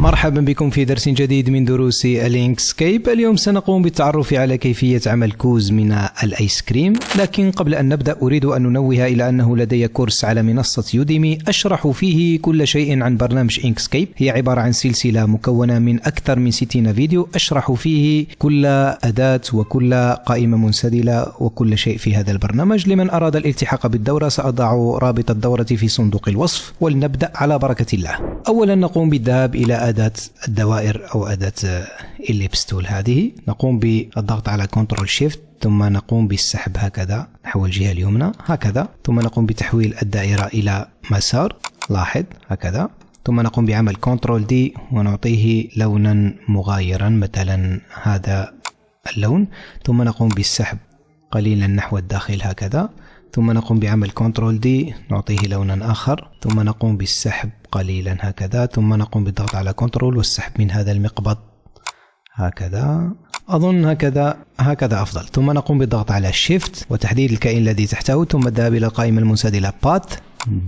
مرحبا بكم في درس جديد من دروس الإنكسكيب. اليوم سنقوم بالتعرف على كيفية عمل كوز من الآيس كريم، لكن قبل أن نبدأ أريد أن ننوه إلى أنه لدي كورس على منصة يوديمي أشرح فيه كل شيء عن برنامج إنكسكيب. هي عبارة عن سلسلة مكونة من أكثر من 60 فيديو أشرح فيه كل أداة وكل قائمة منسدلة وكل شيء في هذا البرنامج. لمن أراد الالتحاق بالدورة سأضع رابط الدورة في صندوق الوصف، ولنبدأ على بركة الله. أولا نقوم بالذهاب إلى أداة الدوائر أو أداة الليبس تول. هذه نقوم بالضغط على كنترول شيفت، ثم نقوم بالسحب هكذا نحو الجهة اليمنى هكذا، ثم نقوم بتحويل الدائرة إلى مسار، لاحظ هكذا، ثم نقوم بعمل كنترول دي ونعطيه لونا مغايرا مثلا هذا اللون، ثم نقوم بالسحب قليلا نحو الداخل هكذا، ثم نقوم بعمل كنترول دي نعطيه لونا آخر، ثم نقوم بالسحب قليلا هكذا، ثم نقوم بالضغط على كنترول والسحب من هذا المقبض هكذا. أظن هكذا أفضل. ثم نقوم بالضغط على شيفت وتحديد الكائن الذي تحته، ثم الذهاب إلى القائمة المنسدلة Path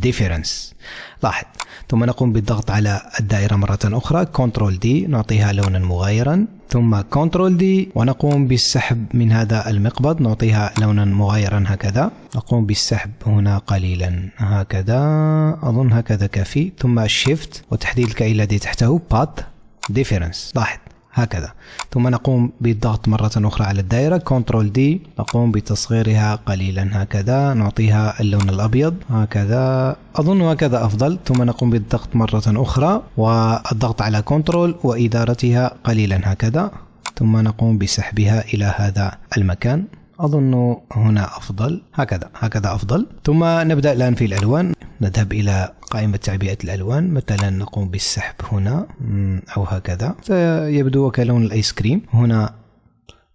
Difference، لاحظ، ثم نقوم بالضغط على الدائرة مرة أخرى كنترول دي نعطيها لونا مغايرا، ثم كنترول دي ونقوم بالسحب من هذا المقبض نعطيها لونا مغايرا هكذا، نقوم بالسحب هنا قليلا هكذا، أظن هكذا كافي، ثم شيفت وتحديد الكائن الذي تحته Path Difference، لاحظ هكذا، ثم نقوم بالضغط مرة أخرى على الدائرة كنترول دي نقوم بتصغيرها قليلا هكذا، نعطيها اللون الأبيض هكذا، أظن هكذا أفضل، ثم نقوم بالضغط مرة أخرى والضغط على كنترول وإدارتها قليلا هكذا، ثم نقوم بسحبها إلى هذا المكان، أظن هنا أفضل هكذا أفضل. ثم نبدأ الآن في الألوان، نذهب إلى قائمة تعبئة الألوان، مثلا نقوم بالسحب هنا أو هكذا، يبدو كلون الآيس كريم، هنا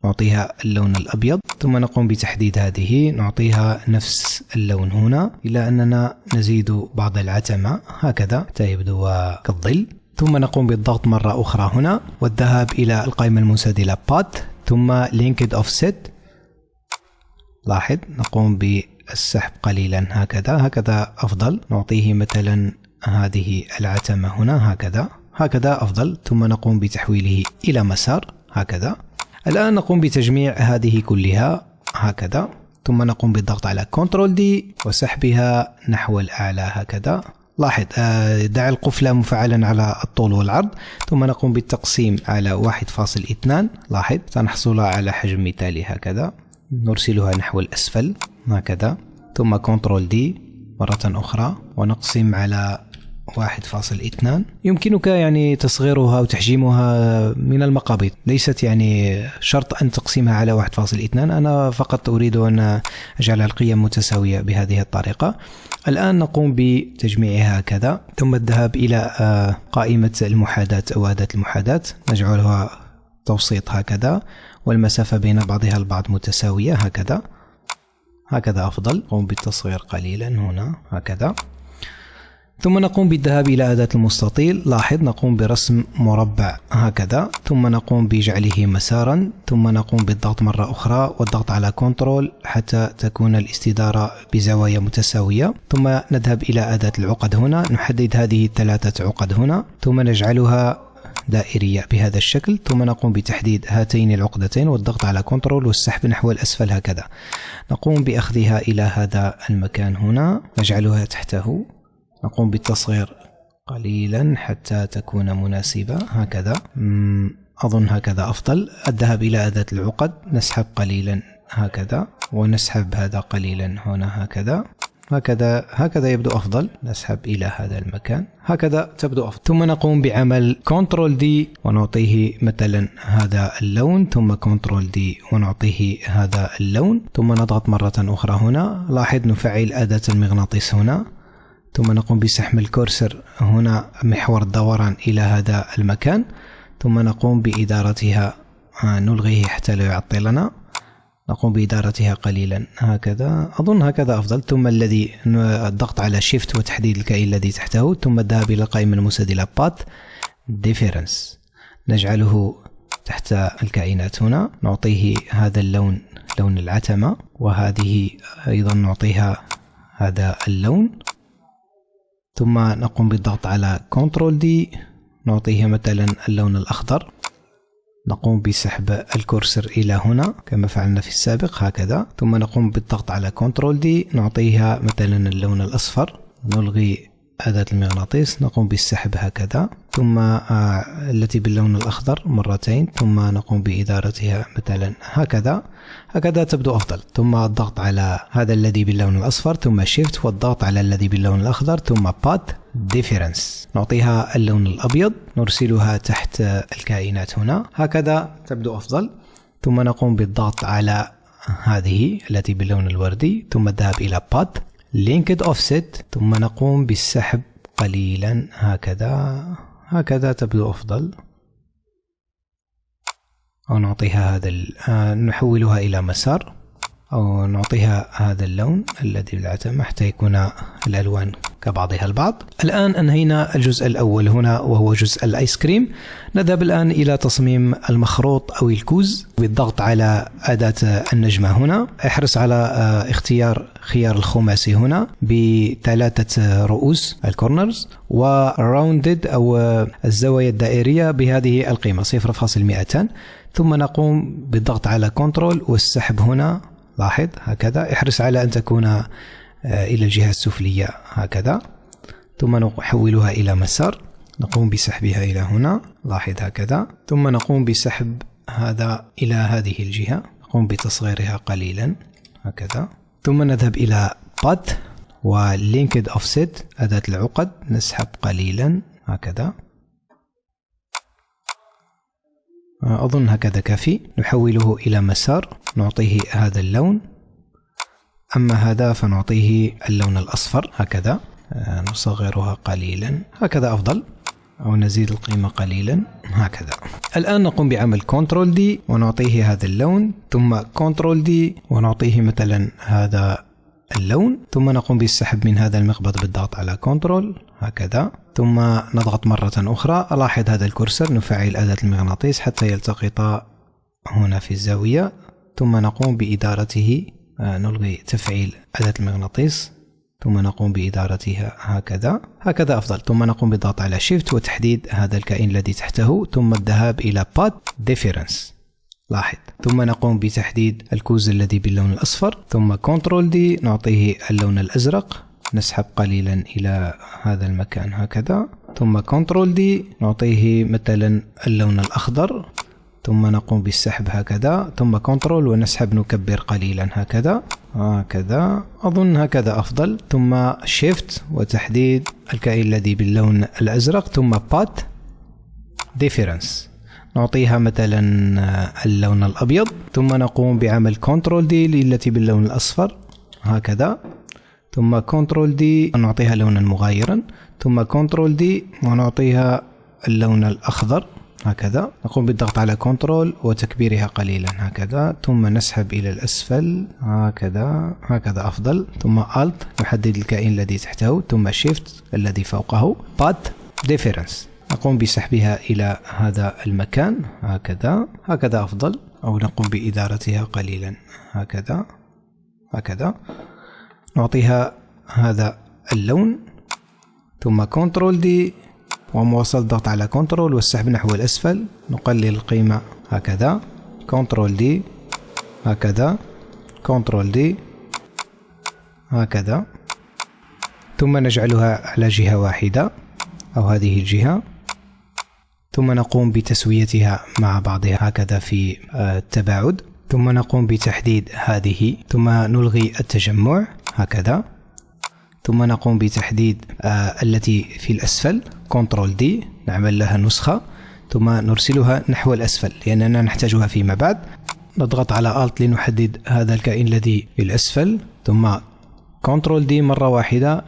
نعطيها اللون الأبيض، ثم نقوم بتحديد هذه نعطيها نفس اللون هنا، إلى أننا نزيد بعض العتمة هكذا حتى يبدو كالظل، ثم نقوم بالضغط مرة أخرى هنا والذهاب إلى القائمة المنسدلة Path ثم Linked Offset، لاحظ نقوم بالسحب قليلا هكذا أفضل، نعطيه مثلا هذه العتمة هنا هكذا أفضل، ثم نقوم بتحويله إلى مسار هكذا. الآن نقوم بتجميع هذه كلها هكذا، ثم نقوم بالضغط على كنترول دي وسحبها نحو الأعلى هكذا، لاحظ دع القفل مفعلا على الطول والعرض، ثم نقوم بالتقسيم على 1.2، لاحظ سنحصل على حجم مثالي هكذا، نرسلها نحو الأسفل هكذا، ثم كنترول دي مرة أخرى ونقسم على 1.2. يمكنك يعني تصغيرها وتحجيمها من المقابض، ليست يعني شرط أن تقسمها على 1.2، أنا فقط أريد أن أجعل القيم متساوية بهذه الطريقة. الآن نقوم بتجميعها هكذا، ثم الذهاب إلى قائمة المحاذاة أو أداة المحاذاة، نجعلها توسيط هكذا والمسافة بين بعضها البعض متساوية هكذا أفضل، نقوم بالتصغير قليلا هنا هكذا، ثم نقوم بالذهاب إلى أداة المستطيل، لاحظ نقوم برسم مربع هكذا، ثم نقوم بجعله مسارا، ثم نقوم بالضغط مرة أخرى والضغط على كنترول حتى تكون الاستدارة بزوايا متساوية، ثم نذهب إلى أداة العقد هنا، نحدد هذه 3 عقد هنا، ثم نجعلها دائرية بهذا الشكل، ثم نقوم بتحديد هاتين العقدتين والضغط على كنترول والسحب نحو الأسفل هكذا، نقوم بأخذها إلى هذا المكان هنا نجعلها تحته، نقوم بالتصغير قليلا حتى تكون مناسبة هكذا، أظن هكذا أفضل. الذهاب إلى أداة العقد نسحب قليلا هكذا ونسحب هذا قليلا هنا هكذا يبدو أفضل، نسحب إلى هذا المكان هكذا تبدو أفضل، ثم نقوم بعمل كنترول دي ونعطيه مثلا هذا اللون، ثم كنترول دي ونعطيه هذا اللون، ثم نضغط مرة أخرى هنا، لاحظ نفعل أداة المغناطيس هنا، ثم نقوم بسحب الكورسر هنا محور الدوران إلى هذا المكان، ثم نقوم بإدارتها نلغيه حتى لا يعطلنا، نقوم بإدارتها قليلا هكذا، أظن هكذا أفضل، ثم الضغط على شيفت وتحديد الكائن الذي تحته، ثم الذهاب إلى القائمة المنسدلة Path Difference، نجعله تحت الكائنات هنا، نعطيه هذا اللون لون العتمة، وهذه أيضا نعطيها هذا اللون، ثم نقوم بالضغط على كنترول دي نعطيه مثلا اللون الأخضر. نقوم بسحب الكورسر إلى هنا كما فعلنا في السابق هكذا، ثم نقوم بالضغط على كنترول دي نعطيها مثلا اللون الأصفر. نلغي أداة المغناطيس، نقوم بالسحب هكذا، ثم التي باللون الأخضر مرتين، ثم نقوم بإدارتها مثلا هكذا. هكذا تبدو أفضل. ثم الضغط على هذا الذي باللون الأصفر، ثم شيفت والضغط على الذي باللون الأخضر، ثم بات ديفيرنس نعطيها اللون الأبيض، نرسلها تحت الكائنات هنا هكذا تبدو أفضل. ثم نقوم بالضغط على هذه التي باللون الوردي، ثم الذهاب إلى بات لينكد اوفست، ثم نقوم بالسحب قليلا هكذا تبدو أفضل. أو نعطيها نحولها إلى مسار، أو نعطيها هذا اللون الذي بالعتمة حتى يكون الألوان كبعضها البعض. الآن أنهينا الجزء الأول هنا وهو جزء الآيس كريم. نذهب الآن إلى تصميم المخروط أو الكوز. بالضغط على أداة النجمة هنا احرص على اختيار خيار الخماسي هنا بثلاثة رؤوس الكورنرز، وراوندد أو الزوايا الدائرية بهذه القيمة 0.200. ثم نقوم بالضغط على كنترول والسحب هنا، لاحظ هكذا، احرص على أن تكون إلى الجهة السفلية هكذا، ثم نحولها إلى مسار، نقوم بسحبها إلى هنا، لاحظ هكذا، ثم نقوم بسحب هذا إلى هذه الجهة، نقوم بتصغيرها قليلا هكذا، ثم نذهب إلى بات ولينكد اوفست أداة العقد، نسحب قليلا هكذا، أظن هكذا كافي. نحوله إلى مسار، نعطيه هذا اللون، أما هذا فنعطيه اللون الأصفر هكذا، نصغرها قليلا هكذا أفضل، أو نزيد القيمة قليلا هكذا. الآن نقوم بعمل كنترول دي ونعطيه هذا اللون، ثم كنترول دي ونعطيه مثلا هذا اللون، ثم نقوم بالسحب من هذا المقبض بالضغط على كنترول هكذا، ثم نضغط مرة أخرى. ألاحظ هذا الكرسر، نفعل أداة المغناطيس حتى يلتقط هنا في الزاوية، ثم نقوم بإدارته، نلغي تفعيل أداة المغناطيس، ثم نقوم بإدارتها هكذا أفضل. ثم نقوم بالضغط على شيفت وتحديد هذا الكائن الذي تحته، ثم الذهاب إلى بات ديفيرنس، لاحظ، ثم نقوم بتحديد الكوز الذي باللون الأصفر، ثم كنترول دي نعطيه اللون الأزرق، نسحب قليلا إلى هذا المكان هكذا، ثم كنترول دي نعطيه مثلا اللون الأخضر، ثم نقوم بالسحب هكذا، ثم كنترول ونسحب نكبر قليلا هكذا أظن هكذا أفضل، ثم شيفت وتحديد الكائن الذي باللون الأزرق، ثم بات ديفيرنس نعطيها مثلا اللون الأبيض، ثم نقوم بعمل كنترول دي التي باللون الأصفر هكذا، ثم كنترول دي نعطيها لونا مغايرا، ثم كنترول دي ونعطيها اللون الأخضر هكذا، نقوم بالضغط على كنترول وتكبيرها قليلا هكذا، ثم نسحب إلى الأسفل هكذا أفضل، ثم Alt نحدد الكائن الذي تحته، ثم Shift الذي فوقه، Path Difference نقوم بسحبها إلى هذا المكان هكذا أفضل، أو نقوم بإدارتها قليلا هكذا نعطيها هذا اللون، ثم كنترول دي ومواصل ضغط على كنترول والسحب نحو الأسفل، نقلل القيمة هكذا، كنترول دي هكذا، كنترول دي هكذا، ثم نجعلها على جهة واحدة أو هذه الجهة، ثم نقوم بتسويتها مع بعضها هكذا في التباعد، ثم نقوم بتحديد هذه، ثم نلغي التجمع هكذا، ثم نقوم بتحديد التي في الأسفل، كنترول دي نعمل لها نسخة، ثم نرسلها نحو الأسفل لأننا نحتاجها فيما بعد، نضغط على Alt لنحدد هذا الكائن الذي في الأسفل، ثم كنترول دي مرة واحدة،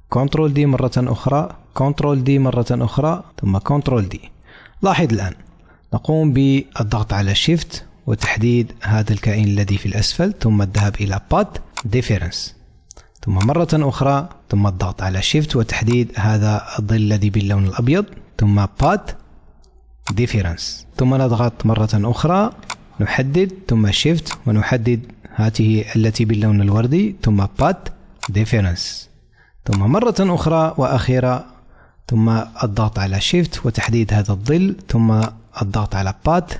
كنترول دي مرة أخرى، كنترول دي مرة أخرى، ثم كنترول دي. لاحظ الآن نقوم بالضغط على شيفت وتحديد هذا الكائن الذي في الأسفل، ثم الذهاب إلى Path Difference، ثم مرة أخرى، ثم الضغط على شيفت وتحديد هذا الظل الذي باللون الأبيض، ثم Path Difference، ثم نضغط مرة أخرى، نحدد، ثم شيفت ونحدد هذه التي باللون الوردي، ثم Path Difference، ثم مرة أخرى وأخيرة ثم الضغط على Shift وتحديد هذا الظل، ثم الضغط على Path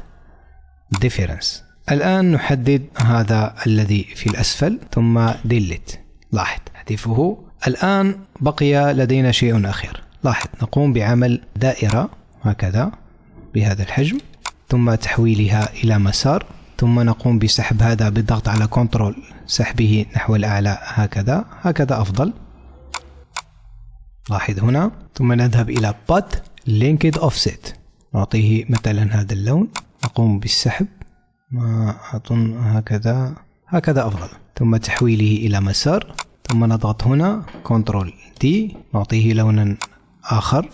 Difference. الآن نحدد هذا الذي في الأسفل ثم Delete. لاحظ تحذيفه. الآن بقي لدينا شيء أخير. لاحظ نقوم بعمل دائرة هكذا بهذا الحجم ثم تحويلها إلى مسار، ثم نقوم بسحب هذا بالضغط على كنترول، سحبه نحو الأعلى هكذا أفضل. لاحظ هنا. ثم نذهب إلى Path Linked Offset، نعطيه مثلا هذا اللون، نقوم بالسحب ما أظن هكذا أفضل، ثم تحويله إلى مسار، ثم نضغط هنا كنترول دي نعطيه لونا آخر.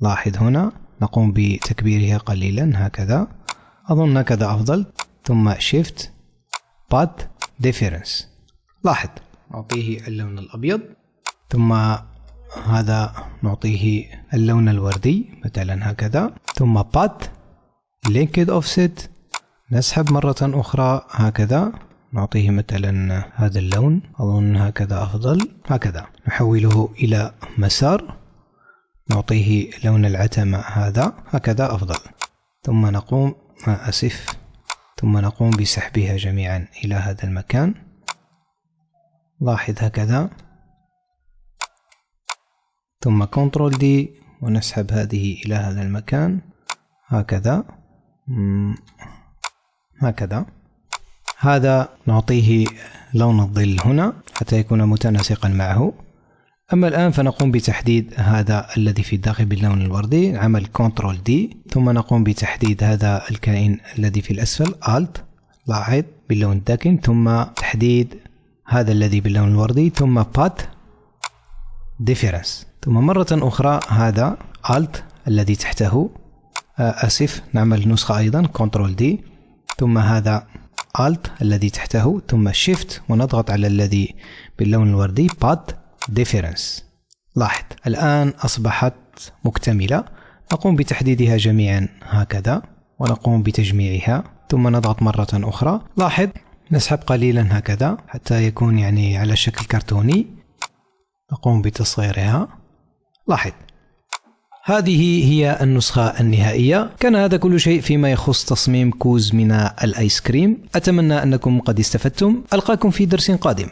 لاحظ هنا نقوم بتكبيرها قليلا هكذا، أظن هكذا أفضل، ثم Shift Path Difference. لاحظ نعطيه اللون الأبيض، ثم هذا نعطيه اللون الوردي مثلا هكذا، ثم Path Linked Offset نسحب مرة أخرى هكذا، نعطيه مثلا هذا اللون، أظن هكذا أفضل، هكذا نحوله إلى مسار، نعطيه لون العتمة هذا هكذا أفضل، ثم نقوم بسحبها جميعا إلى هذا المكان. لاحظ هكذا، ثم كنترول دي ونسحب هذه إلى هذا المكان هكذا هذا نعطيه لون الظل هنا حتى يكون متناسقا معه. أما الآن فنقوم بتحديد هذا الذي في الداخل باللون الوردي، نعمل كنترول دي، ثم نقوم بتحديد هذا الكائن الذي في الأسفل Alt، لاحظ باللون الداكن، ثم تحديد هذا الذي باللون الوردي، ثم Path Difference، ثم مرة أخرى هذا Alt الذي تحته، نعمل نسخة أيضا كنترول دي، ثم هذا Alt الذي تحته، ثم Shift ونضغط على الذي باللون الوردي Path Difference. لاحظ الآن أصبحت مكتملة. نقوم بتحديدها جميعا هكذا ونقوم بتجميعها، ثم نضغط مرة أخرى. لاحظ نسحب قليلا هكذا حتى يكون يعني على شكل كرتوني، نقوم بتصغيرها. لاحظ هذه هي النسخة النهائية. كان هذا كل شيء فيما يخص تصميم كوز من الآيس كريم. أتمنى أنكم قد استفدتم. ألقاكم في درس قادم.